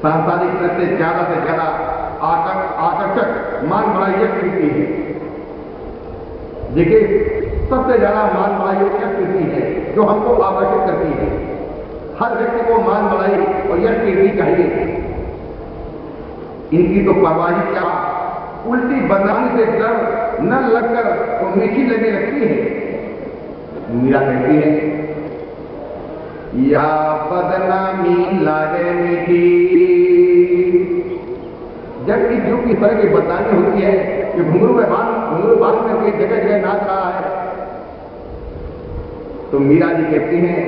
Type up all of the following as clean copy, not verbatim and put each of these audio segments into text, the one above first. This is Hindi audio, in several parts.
सांसारिक से ज्यादा आकर्षक मान बढ़ाई कृति है। देखिए, सबसे ज्यादा मान बढ़ाई यह कृति है जो हमको आकर्षित करती है। हर व्यक्ति को मान बढ़ाई और यह कृति चाहिए। इनकी तो परवाह ही क्या, उल्टी बदनामी से डर न लगकर वो मीठी लगने लगती है। मीरा कहती है, या बदनामी लागे मीठी। जब इस युग की तरह की बदनामी होती है कि घुंघरू बांध करके जगह जगह नाच रहा है, तो मीरा जी कहती हैं,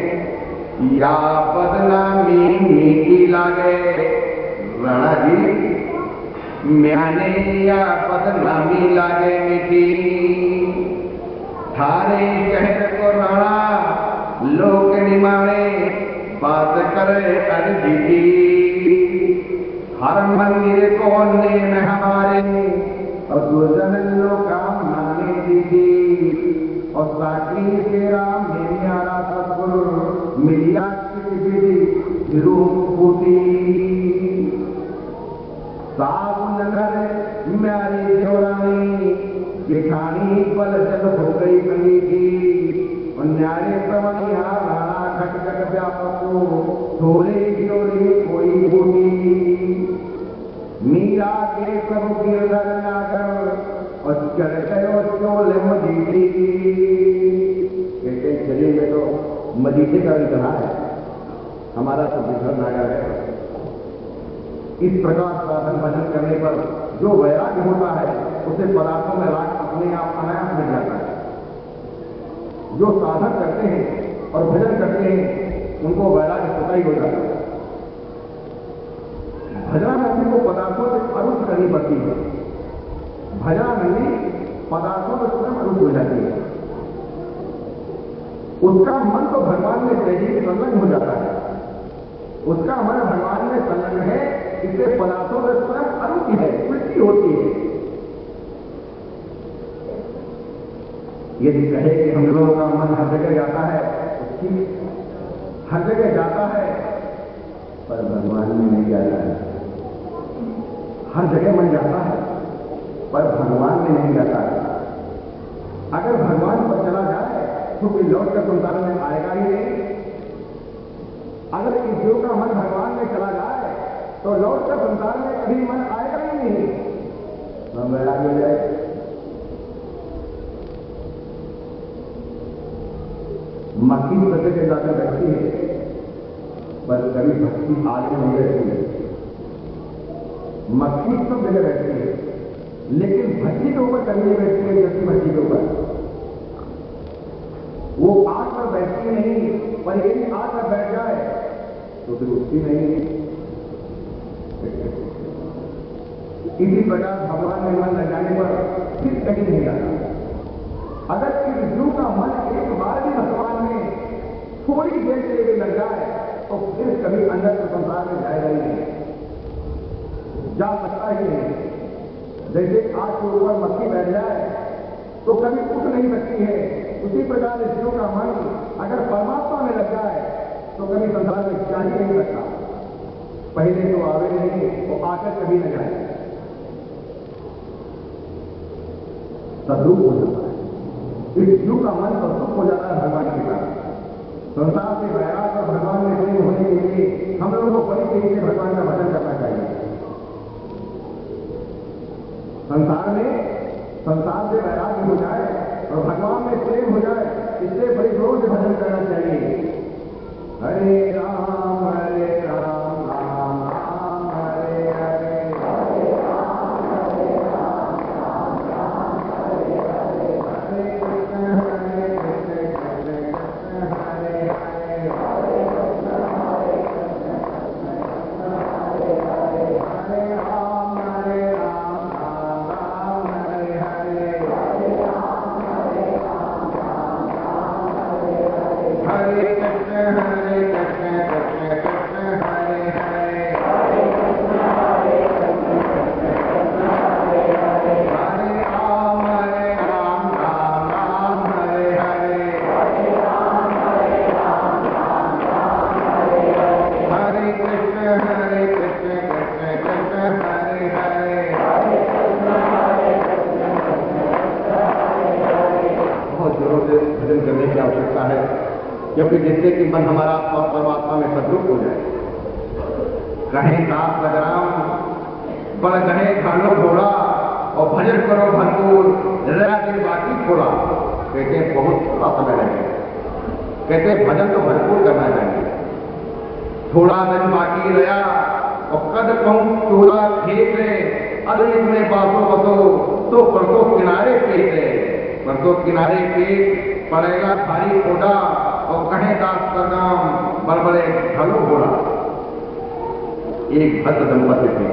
या बदनामी मीठी लागे। राणा जी, म्याने या बदनामी लागे मीठी। थारे शहर को राणा लोग निमाणे, बात करे अरजीती। हर मंदिर को नेम हमारे, और दुर्जन लोका माने दीदी। और साकी तेरा मेरा सतगुरु मिलिया की रूपी। साबुन घर म्यारी जोरानी, दिखानी पल जल हो गई गली की। और न्यारे प्रवणिया राणा खटखट व्यापको, थोड़े जोड़े कोई बूटी। मीरा के प्रभु गिरधर नागर, और चढ़ गयो चोल मजीठी। कहते शरीर में तो मजीठे का भी कहा है, हमारा तो गिरधर नागर है। इस प्रकार साधन भजन करने पर जो वैराग्य होता है उसे पदार्थों में राग अपने आप अनायास मिल जाता है। जो साधन करते हैं और भजन करते हैं उनको वैराग्य स्वतः ही हो जाता है। भजनानंदी को पदार्थों से अरुच करनी पड़ती है। भजनानंदी पदार्थों में स्वयं अरुच हो जाती है। उसका मन तो भगवान में तेजी संलग्न हो जाता है। उसका मन भगवान में संलग्न है, इससे पदार्थों में स्वयं अरुचि है, उल्टी होती है। यदि कहे कि हम लोगों का मन हर जगह जाता है, हर जगह जाता है पर भगवान में नहीं जाता है। हर जगह मन जाता है पर भगवान में नहीं जाता है। अगर भगवान पर चला जाए तो कोई लौट कर संसार में आएगा ही नहीं। अगर इस जीव का मन भगवान में चला जाए तो लौट कर संसार में कभी मन आएगा ही नहीं। हम वैराग्य हो जाए। मक्खी सत्य के जाकर बैठती है पर कभी भक्ति आगे नहीं बैठती है। मक्खी सब जगह बैठती है लेकिन भक्ति के ऊपर कभी नहीं बैठती है। जबकि भक्ति के ऊपर वो आग पर बैठती नहीं, पर यदि आग पर बैठ जाए तो फिर उठती नहीं। इसी प्रकार भगवान में मन लग जाने पर फिर कहीं नहीं जाता। अगर इस जीव का मन एक बार भी भगवान में थोड़ी देर के लिए लग जाए तो फिर कभी अंदर के संसार में जाएगा ही नहीं, जा सकता ही नहीं। जैसे आग के ऊपर मक्खी बैठ जाए तो कभी उठ नहीं सकती है, उसी प्रकार इस जीव का मन अगर परमात्मा में लग जाए तो कभी संसार में जा ही नहीं सकता। पहले तो आवे नहीं, वो आकर कभी न जाए, सद्रूप हो जाता है। इस जीव का मन सद्रूप हो जाता है भगवान के कारण। संसार से वैराग और भगवान में प्रेम होने के लिए हम लोगों को बड़ी तेजी से भगवान का भजन करना चाहिए। संसार से वैराग्य हो जाए और भगवान में प्रेम हो जाए, इससे बड़ी जोर से भजन करना चाहिए। हरे राम राम राम हरे हरे, Hare Krishna क्योंकि जिससे कि मन हमारा और परमात्मा में सद्रूप हो जाए। कहें दास लग बड़ कहे खानो घोड़ा और भजन करो भरपूर जरा दिन बाकी थोड़ा। कहते हैं बहुत थोड़ा समय लगेगा, कहते हैं भजन तो भरपूर करना चाहिए। थोड़ा दिन बाकी रहा और कद कहूं चोला खेत अरे में बासो बसो तो परसों किनारे पेट परसों किनारे पेट पड़ेगा भारी फोड़ा और कहे दास सरगाम बड़बड़े ढलो घोड़ा। एक भद्र दंपति थे,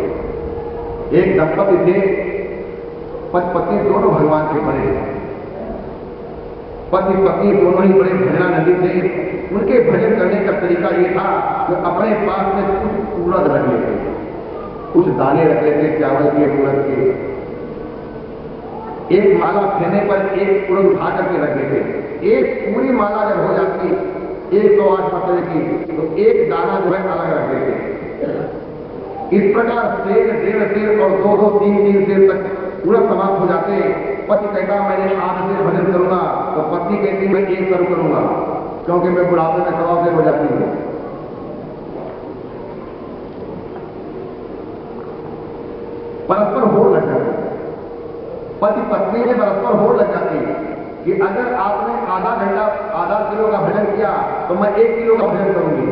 एक दंपति थे, पति दोनों भगवान के बड़े, पति पत्नी दोनों ही बड़े भजनानंदी थे। उनके भजन करने का तरीका ये था कि अपने पास में कुछ उड़द रख लेते, कुछ दाने रख लेते चावल के उड़द के। एक माला फेरने पर एक उड़द उठा करके रख लेते। एक पूरी माला जब हो जाती 108 पत्ते की तो एक दाना जो है अलग रख लेते। इस प्रकार सेर, 1.5 सेर और 2 3 सेर तक उड़द समाप्त हो जाते। पति कहता मैंने 8 सेर भजन करूंगा तो पत्नी कहती मैं 1 सेर करूंगा क्योंकि मैं बुढ़ापे में 1.25 सेर हो जाती हूं। परस्पर होड़ लग जाती, पति पत्नी में परस्पर होड़ लग जाती कि अगर आपने आधा घंटा आधा किलो का भजन किया तो मैं 1 किलो का भजन करूंगी।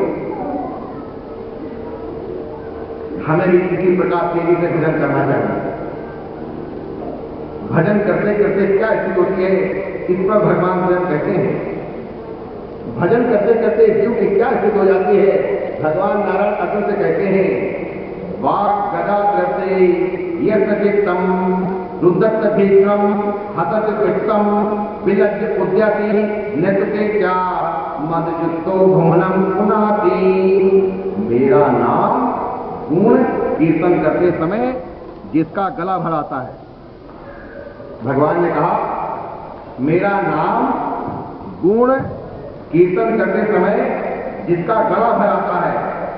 हमें भी किसी प्रकार तेजी से भजन करना चाहिए। भजन करते करते क्या स्थिति होती है इस पर भगवान स्वयं कहते हैं। भजन करते करते जीव की क्या स्थिति हो जाती है भगवान नारायण अर्जुन से कहते हैं वाक गदा द्रव्य यज्ञम रुद्रत भीष्म हतत कृष्णम विलज्ज उद्यति नृत्य क्या मदयुक्तो भुवनम पुनाति। मेरा नाम गुण कीर्तन करते समय जिसका गला भर आता है, भगवान ने कहा मेरा नाम गुण कीर्तन करते समय जिसका गला भर आता है,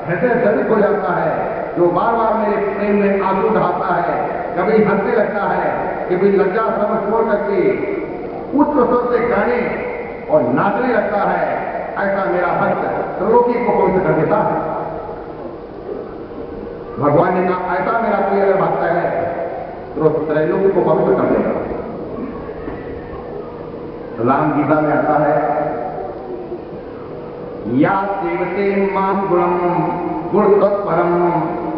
हृदय दलित हो जाता है, जो बार बार मेरे प्रेम में आंसू ढालता है, कभी हंसने लगता है, कभी लज्जा सब छोड़ करके उच्च स्वर से गाने और नाचने लगता है, ऐसा मेरा भक्त त्रिलोकी को पवित्र कर देता है। भगवान ने कहा ऐसा मेरा प्रिय अगर भक्त है तो त्रैलोकी को पवित्र कर देगा। राम गीता में आता है या सेवते मां गुणम गुण तत्परम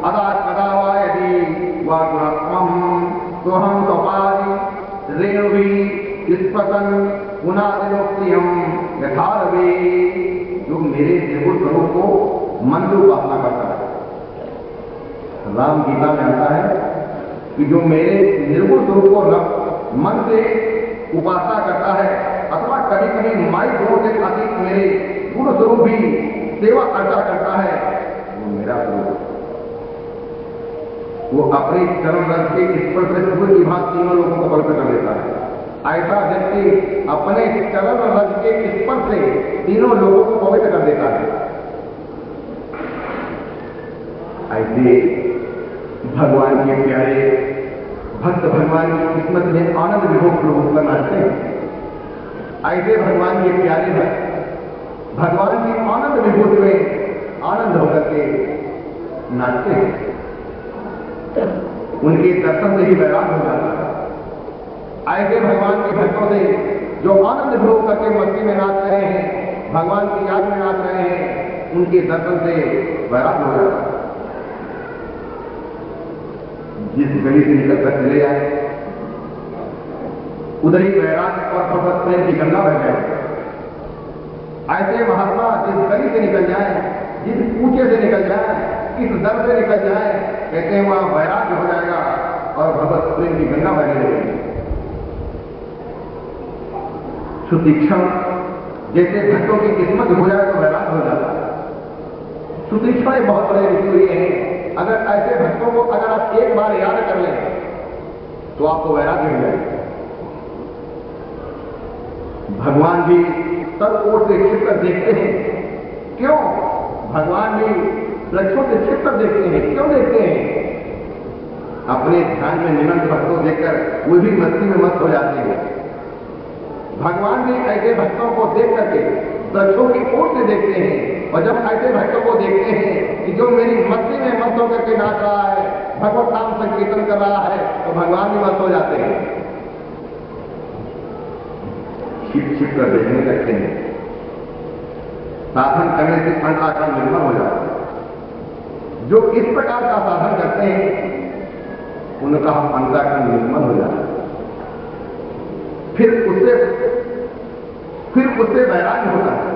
अदा कदा वा यदि वा गुणात्मम तो हम कपाली रेणुवी स्पतन पुनादिलोक्तियम यथारवे। जो मेरे निर्गुण स्वरूप को मन की उपासना करता है, राम गीता में आता है कि जो मेरे निर्गुण स्वरूप को मन से उपासना करता है अथवा कभी कभी माई गुणों से अधिक मेरे गुण स्वरूप भी सेवा अर्चा करता है, वो मेरा स्वरूप, वो अपने चरण रथ के स्पर्श से की भाग तीनों लोगों को पवित्र कर देता है। ऐसा व्यक्ति अपने चरण रथ के स्पर्श से तीनों लोगों को पवित्र कर देता है। ऐसे भगवान के प्यारे भक्त भगवान की किस्मत में आनंद विभोग प्रभु का नाचते हैं। ऐसे भगवान के प्यारे भक्त भगवान की आनंद विभूति में आनंद होकर के नाचते हैं। उनके दर्शन से ही वैराग हो जाता है। ऐसे भगवान के भक्तों से जो आनंद विभोग करके मस्ती में नाच रहे हैं, भगवान की याद में नाच रहे हैं, उनके दर्शन से वैराग हो जाता है। जिस गली से निकल कर चले जाए उधर ही वैराग और भगवत प्रेम की गंगा बह जाए। ऐसे महात्मा जिस गली से निकल जाए, जिस ऊंचे से निकल जाए, किस दर से निकल जाए, कहते हैं वहां वैराग्य हो जाएगा और भगवत प्रेम की गंगा बहने लगेगी। सुतीक्षण जैसे भक्तों की किस्मत हो जाए तो वैराग्य हो जाता है। सुतीक्षण बहुत बड़े ऋषि हुए हैं। अगर ऐसे भक्तों को अगर आप एक बार याद कर लें तो आपको वैराग्य हो जाएगा। भगवान भी सब ओर से छिप कर देखते हैं। क्यों? भगवान भी लक्ष्यों से छिप कर देखते हैं। क्यों देखते हैं? अपने ध्यान में निमंत भक्तों देखकर वो भी मस्ती में मस्त हो जाते हैं। भगवान भी ऐसे भक्तों को देख करके वृक्षों की ओर से देखते हैं। और जब ऐसे भक्तों को देखते हैं कि जो मेरी मस्ती में मस्त होकर के नाच रहा है, भगवत नाम संकीर्तन कर रहा है, तो भगवान भी मस्त हो जाते हैं, छिप छिप कर देखने लगते हैं। साधन करने से अंतःकरण निर्मल हो जाता है। जो इस प्रकार का साधन करते हैं उनका अंतःकरण निर्मल हो जाता है। फिर उससे वैराग्य होता है।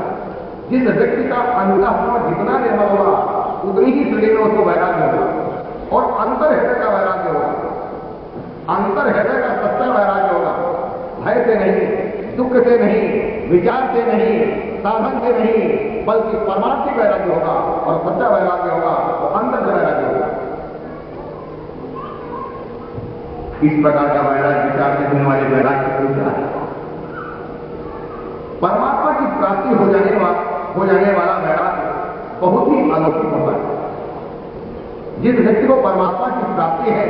जिस व्यक्ति का अंतःकरण जितना निर्मल होगा उतनी ही शरीर में उसको वैराग्य होगा और अंतर हृदय का वैराग्य होगा। अंतर हृदय का सच्चा वैराग्य होगा, भय से नहीं, दुख से नहीं, विचार से नहीं, साधन से नहीं, बल्कि परमार्थिक वैराग्य होगा और सच्चा वैराग्य होगा तो अंतर से वैराग्य होगा। इस प्रकार का वैराग्य विचार से होने वाले वैराग्य पूजा है। परमात्मा की प्राप्ति हो जाने वाला वैराग्य बहुत ही अलौकिक होता है। जिस व्यक्ति को परमात्मा की प्राप्ति है,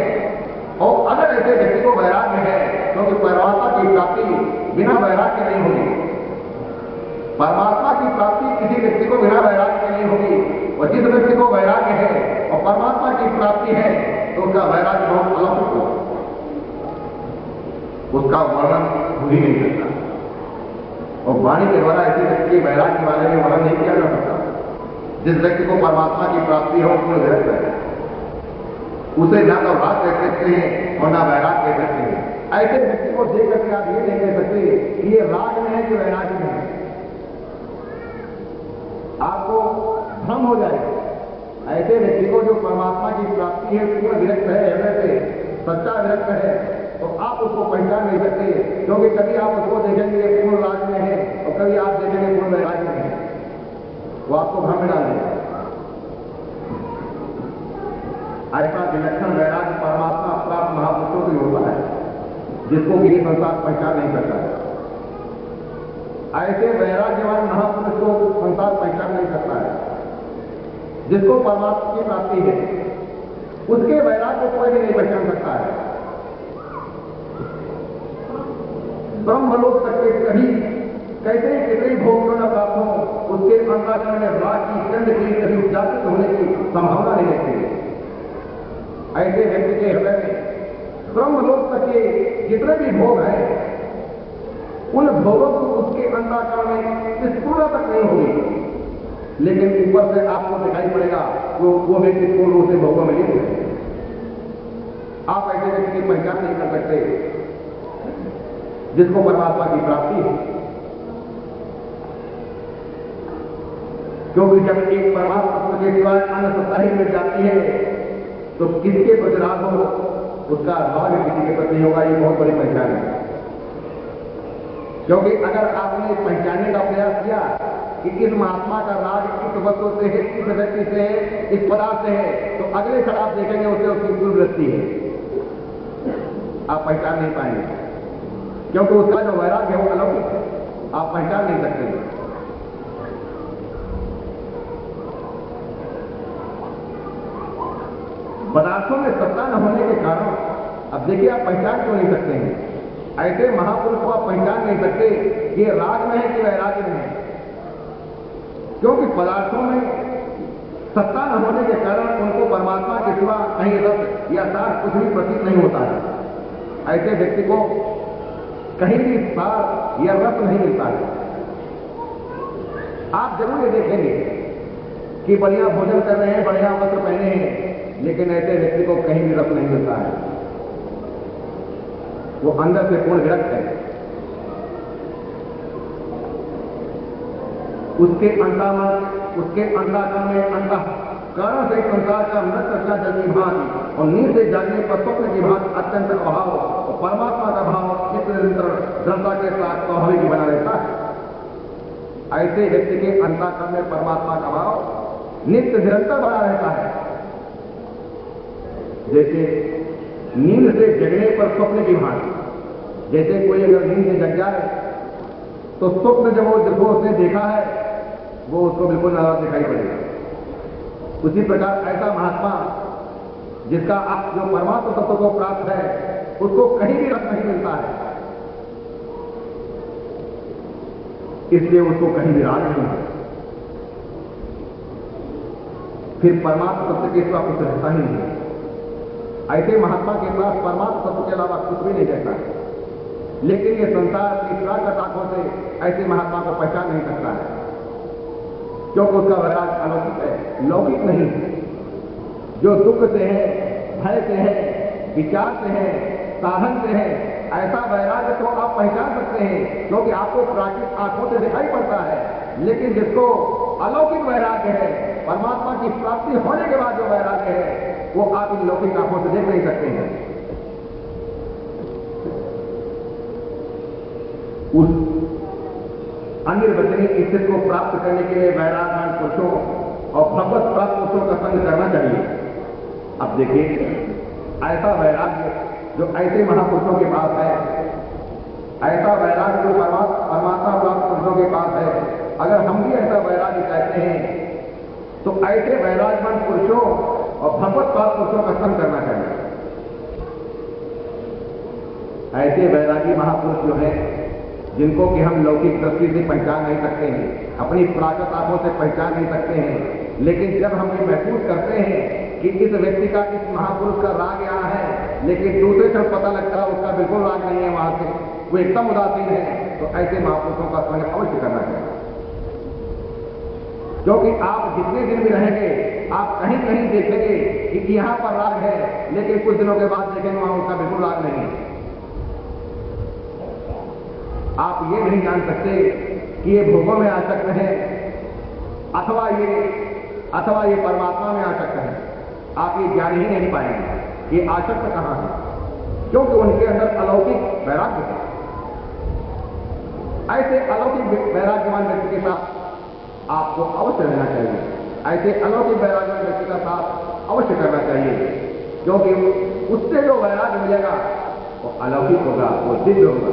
और अगर ऐसे व्यक्ति को वैराग्य है, क्योंकि परमात्मा की प्राप्ति बिना वैराग्य नहीं होगी। परमात्मा की प्राप्ति किसी व्यक्ति को बिना वैराग्य नहीं होगी। और जिस व्यक्ति को वैराग्य है और परमात्मा की प्राप्ति है तो उसका वैराग्य बहुत अलौकिक होगा, उसका वर्णन हो ही नहीं सकता। और वाणी के द्वारा ऐसे व्यक्ति के वैराग्य के बारे में वर्णन नहीं किया जा सकता। जिस व्यक्ति को परमात्मा की प्राप्ति हो उसमें विरक्त है, उसे ना तो राग कह सकते हैं और ना वैराग कह सकते हैं। ऐसे व्यक्ति को देख करके आप ये नहीं कह सकते कि ये राग में है कि वैराग्य में है। आपको भ्रम हो जाएगा। ऐसे व्यक्ति को जो परमात्मा की प्राप्ति है, पूर्ण विरक्त है, हृदय से सच्चा विरक्त है, तो आप उसको पहचान नहीं सकते। क्योंकि कभी आप उसको देखेंगे पूर्ण राग में है और कभी आप देखेंगे पूर्ण वैराग्य में है, वो आपको भ्रम में डाल देगा। ऐसा विलक्षण वैराग्य परमात्मा प्राप्त महापुरुषों को होता है, जिसको भी संसार पहचान नहीं सकता है। ऐसे वैराग्यवान महापुरुष को संसार पहचान नहीं सकता है। जिसको परमात्मा की प्राप्ति है उसके वैराग्य को कोई भी नहीं पहचान सकता है। ब्रह्मलोक तक के कभी कैसे कितने भोग न प्राप्त हो, उसके अंतःकरण में राग की गंध की कभी जागृत होने की संभावना नहीं रहती। ऐसे व्यक्ति के हृदय में ब्रह्मलोक तक के जितने भी भोग हैं, उन भोगों को उसके अंतःकरण में स्फूर्णता तक नहीं होगी, लेकिन ऊपर से आपको दिखाई पड़ेगा वो व्यक्ति पूर्ण रूप से भोगों में लिप्त है। आप ऐसे व्यक्ति की पहचान नहीं कर सकते जिसको परमात्मा की प्राप्ति है। क्योंकि जब एक परमात्मा के सिवाय अन्य सत्ता ही मिल जाती है तो किसके प्रति राग हो, उसका राग किसी के प्रति होगा। ये बहुत बड़ी पहचान है। क्योंकि अगर आपने पहचानने का प्रयास किया कि इस महात्मा का राग इस वस्तु से है, इस व्यक्ति से है, इस पदार्थ से है, तो अगले क्षण आप देखेंगे उसे उसकी दुर्वृत्ति है, आप पहचान नहीं पाएंगे। क्योंकि उसका जो वैराग्य है वो अलौकिक है, आप पहचान नहीं सकते। पदार्थों में सत्ता न होने के कारण अब देखिए आप पहचान क्यों नहीं सकते हैं। ऐसे महापुरुष को आप पहचान नहीं सकते कि ये राग में है कि वैराग्य में है। क्योंकि पदार्थों में सत्ता न होने के कारण उनको परमात्मा के सिवा कहीं रस या सार कुछ भी प्रतीत नहीं होता है। ऐसे व्यक्ति को कहीं भी सार या रस नहीं मिलता है। आप जरूर ये देखेंगे कि बढ़िया भोजन कर रहे हैं, बढ़िया वस्त्र पहने हैं, लेकिन ऐसे व्यक्ति को कहीं भी रस नहीं मिलता है। वो अंदर से पूर्ण विरक्त है। उसके अंतःकरण में अंतःकरण से संसार का मृत रचना जल की भांति और नींद से जागने पर स्वप्न की भांति अत्यंत अभाव और परमात्मा का भाव निरंतर दृढ़ता के साथ स्वाभाविक बना रहता है। ऐसे व्यक्ति के अंतःकरण में परमात्मा का भाव नित्य निरंतर बना रहता है। जैसे नींद से जगने पर स्वप्न की भांति, जैसे कोई अगर नींद से जग जाए तो स्वप्न जब वो उसने देखा है वो उसको बिल्कुल नाराज दिखाई पड़ेगा। उसी प्रकार ऐसा महात्मा जिसका जो परमात्मा तत्व को प्राप्त है उसको कहीं भी रस नहीं मिलता है। इसलिए उसको कहीं भी राग नहीं है। फिर परमात्मा तत्व के सिवा कुछ रहता ही नहीं है। ऐसे महात्मा के पास परमात्मा तत्व के अलावा कुछ भी नहीं रहता है। लेकिन ये संसार अपनी प्राकृत आंखों से ऐसे महात्मा को पहचान नहीं सकता है, क्योंकि उसका वैराग अलौकिक है, लौकिक नहीं है। जो दुख से है, भय से है, विचार से है, साधन से है, ऐसा वैराग्य तो आप पहचान सकते हैं क्योंकि आपको प्राकृतिक आंखों से दिखाई पड़ता है। लेकिन जिसको अलौकिक वैराग्य है, परमात्मा की प्राप्ति होने के बाद जो वैराग्य है, वो आप इन लौकिक आंखों से देख नहीं सकते हैं। उस अनिर्वचनीय स्थिति को प्राप्त करने के लिए वैरागवान पुरुषों और भगवत प्राप्त पुरुषों का संग करना चाहिए। अब देखिए, ऐसा वैराग्य जो ऐसे महापुरुषों के पास है, ऐसा वैराग्य जो परमात्मा प्राप्त पुरुषों के पास है, अगर हम भी ऐसा वैराग्य चाहते हैं तो ऐसे वैरागवान पुरुषों और भगवत प्राप्त पुरुषों का संग करना चाहिए। ऐसे वैरागी महापुरुष जो है, जिनको कि हम लौकिक दृष्टि से पहचान नहीं सकते हैं, अपनी प्राकृत आंखों से पहचान नहीं सकते हैं, लेकिन जब हम ये महसूस करते हैं कि इस व्यक्ति का, इस महापुरुष का राग यहाँ है, लेकिन दूसरे क्षण पता लगता है उसका बिल्कुल राग नहीं है, वहां से वो एकदम उदासीन है, तो ऐसे महापुरुषों का संग अवश्य करना चाहिए। क्योंकि आप जितने दिन भी रहेंगे, आप कहीं कहीं देखेंगे कि यहां पर राग है, लेकिन कुछ दिनों के बाद देखेंगे वहां उसका बिल्कुल राग नहीं है। आप ये नहीं जान सकते कि ये भोगों में आसक्त है अथवा ये परमात्मा में आसक्त है। आप ये जान ही नहीं पाएंगे ये आसक्त कहां है, क्योंकि उनके अंदर अलौकिक वैराग्य है। ऐसे अलौकिक वैराग्यवान व्यक्ति के साथ आपको अवश्य रहना चाहिए। ऐसे अलौकिक वैराग्यवान व्यक्ति का साथ अवश्य करना चाहिए, क्योंकि उससे जो वैराग्य मिलेगा वो अलौकिक होगा, वो दिव्य होगा।